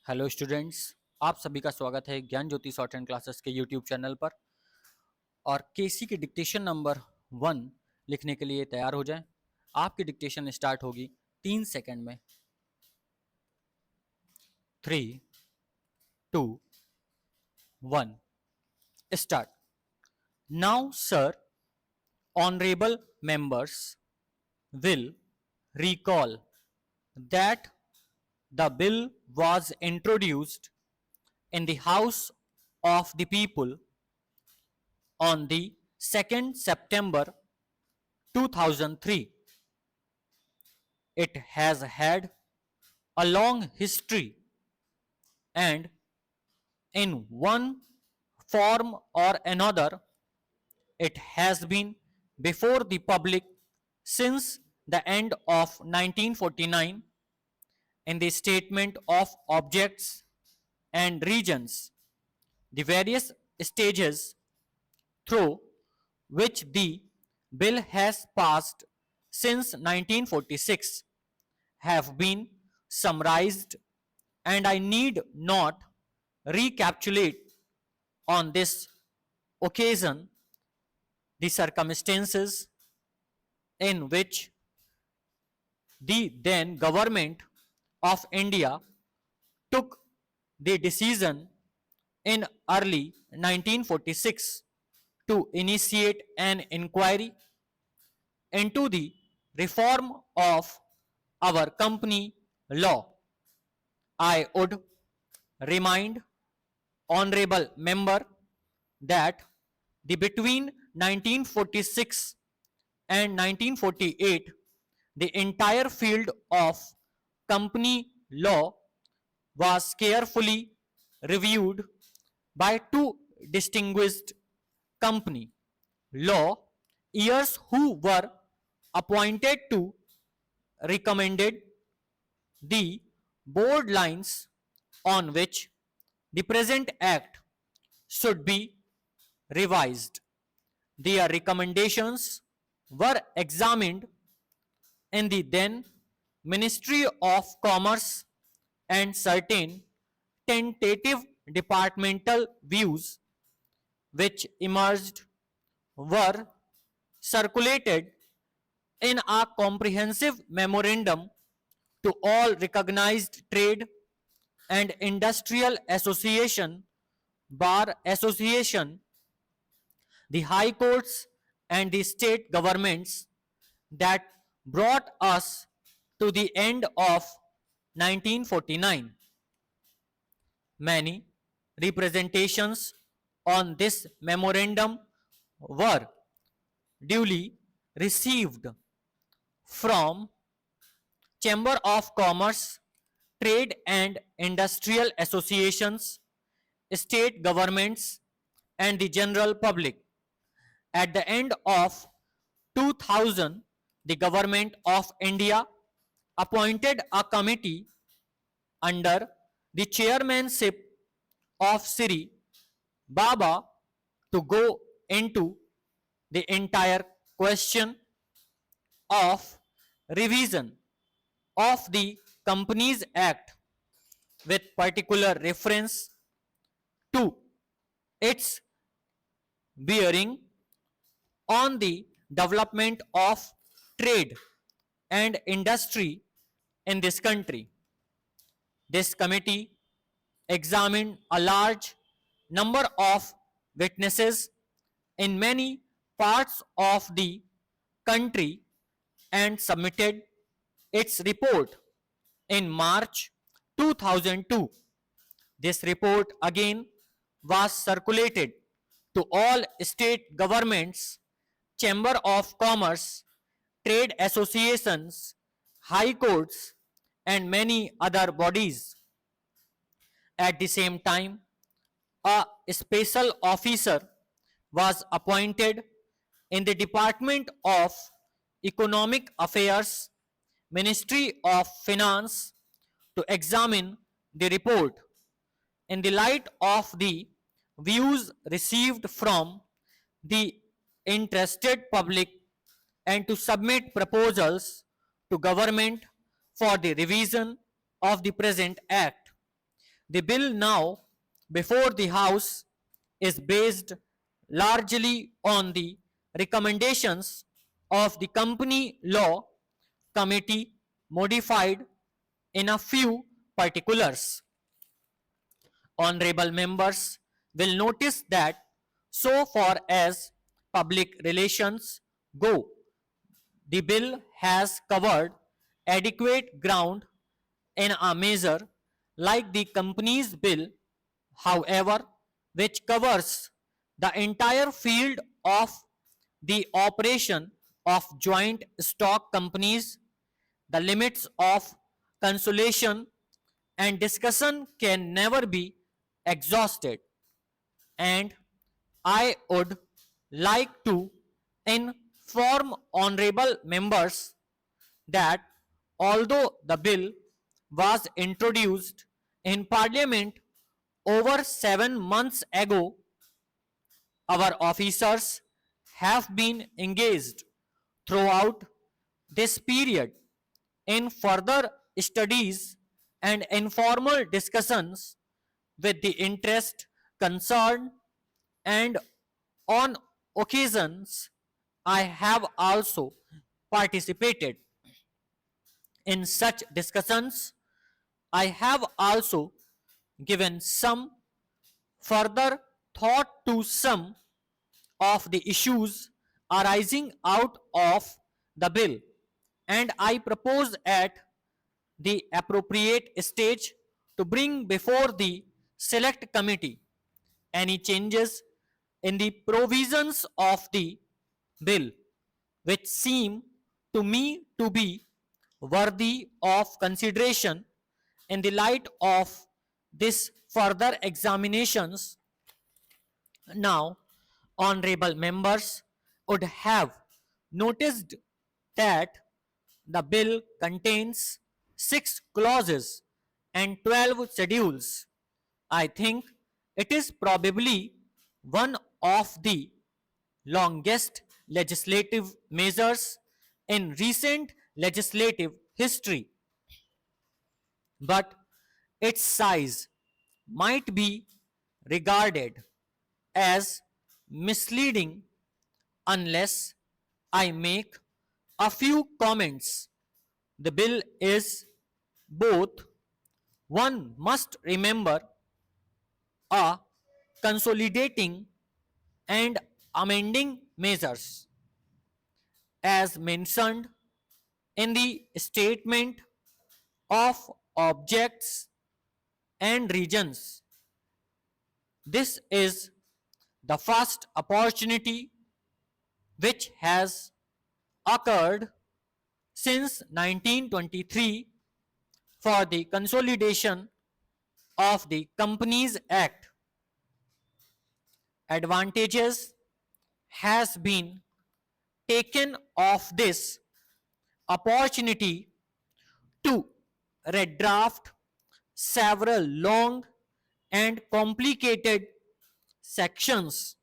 Hello students, आप सभी का स्वागत है ज्ञान ज्योति शॉर्ट एंड क्लासेस के यूट्यूब चैनल पर। और केसी की डिक्टेशन नंबर 1 लिखने के लिए तैयार हो जाएं। आपकी डिक्टेशन स्टार्ट होगी 3 सेकंड में। 3, 2, 1, start. Now sir, honourable members will recall that the bill was introduced in the House of the People on the 2nd September 2003. It has had a long history, and in one form or another, it has been before the public since the end of 1949 in the statement of objects and regions. The various stages through which the bill has passed since 1946 have been summarized, and I need not recapitulate on this occasion the circumstances in which the then government of India took the decision in early 1946 to initiate an inquiry into the reform of our company law. I would remind honorable member that the between 1946 and 1948 the entire field of company law was carefully reviewed by two distinguished company law years who were appointed to recommended the board lines on which the present act should be revised. Their recommendations were examined in the then Ministry of Commerce, and certain tentative departmental views which emerged were circulated in a comprehensive memorandum to all recognized trade and industrial association, bar association, the high courts and the state governments that brought us to the end of 1949. Many representations on this memorandum were duly received from Chamber of Commerce, Trade and Industrial Associations, state governments, and the general public. At the end of 2000, the Government of India appointed a committee under the chairmanship of Sri Baba to go into the entire question of revision of the Companies Act with particular reference to its bearing on the development of trade and industry in this country. This committee examined a large number of witnesses in many parts of the country and submitted its report in March 2002. This report again was circulated to all state governments, Chamber of Commerce, trade associations, high courts, and many other bodies. At the same time, a special officer was appointed in the Department of Economic Affairs, Ministry of Finance, to examine the report in the light of the views received from the interested public and to submit proposals to government for the revision of the present act. The bill now before the House is based largely on the recommendations of the Company Law Committee, modified in a few particulars. Honorable members will notice that so far as public relations go, the bill has covered adequate ground in a measure like the Companies Bill, however, which covers the entire field of the operation of joint stock companies. The limits of consolation and discussion can never be exhausted, and I would like to inform honorable members that although the bill was introduced in Parliament over 7 months ago, our officers have been engaged throughout this period in further studies and informal discussions with the interest concerned, and on occasions I have also participated in such discussions. I have also given some further thought to some of the issues arising out of the bill, and I propose at the appropriate stage to bring before the select committee any changes in the provisions of the bill which seem to me to be worthy of consideration in the light of this further examinations. Now, honorable members would have noticed that the bill contains 6 clauses and 12 schedules. I think it is probably one of the longest legislative measures in recent legislative history, but its size might be regarded as misleading unless I make a few comments. The bill is both, one must remember, a consolidating and amending measures. As mentioned in the statement of objects and regions, this is the first opportunity which has occurred since 1923 for the consolidation of the Companies Act. Advantages has been taken of this opportunity to redraft several long and complicated sections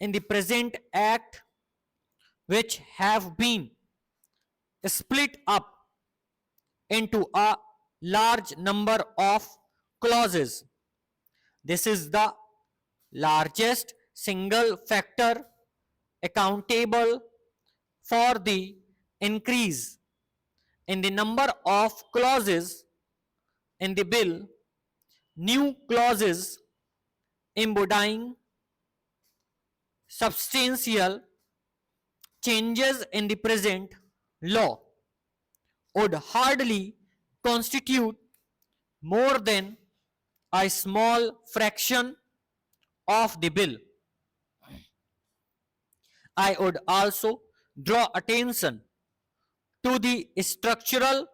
in the present act which have been split up into a large number of clauses. This is the largest single factor accountable for the increase in the number of clauses in the bill. New clauses embodying substantial changes in the present law would hardly constitute more than a small fraction of the bill. I would also draw attention to the structural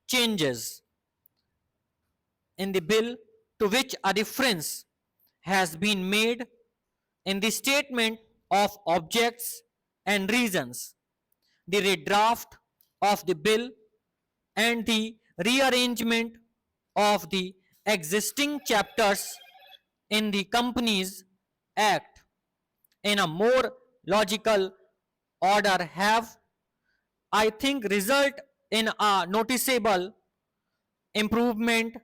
changes in the bill to which a reference has been made in the statement of objects and reasons. The redraft of the bill and the rearrangement of the existing chapters in the Companies Act in a more logical order have, I think, result in a noticeable improvement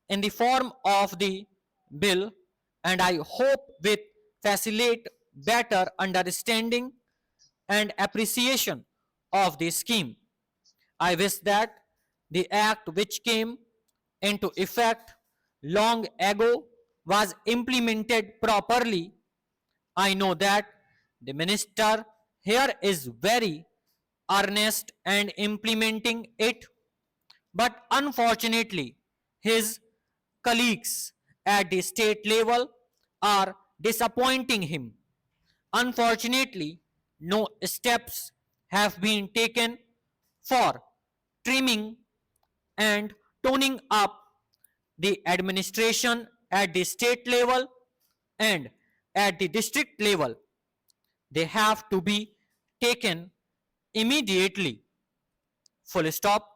in the form of the bill, and I hope with facilitate better understanding and appreciation of the scheme. I wish that the act which came into effect long ago was implemented properly. I know that the minister here is very earnest and implementing it, but unfortunately, his colleagues at the state level are disappointing him. Unfortunately, no steps have been taken for trimming and toning up the administration at the state level and at the district level. They have to be taken immediately. Full stop.